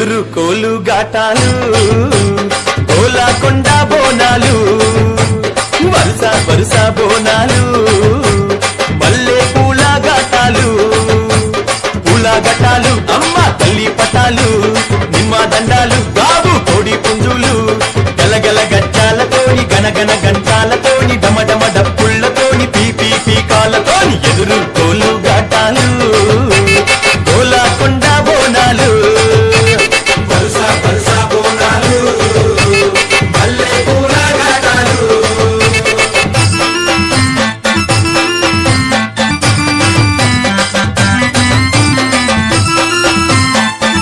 రుకోలు ఘాటాలు గోలాకొండ బోనాలు వరుస వరుస బోనాలు మల్లె పూల ఘాటాలు అమ్మ తల్లి పటాలు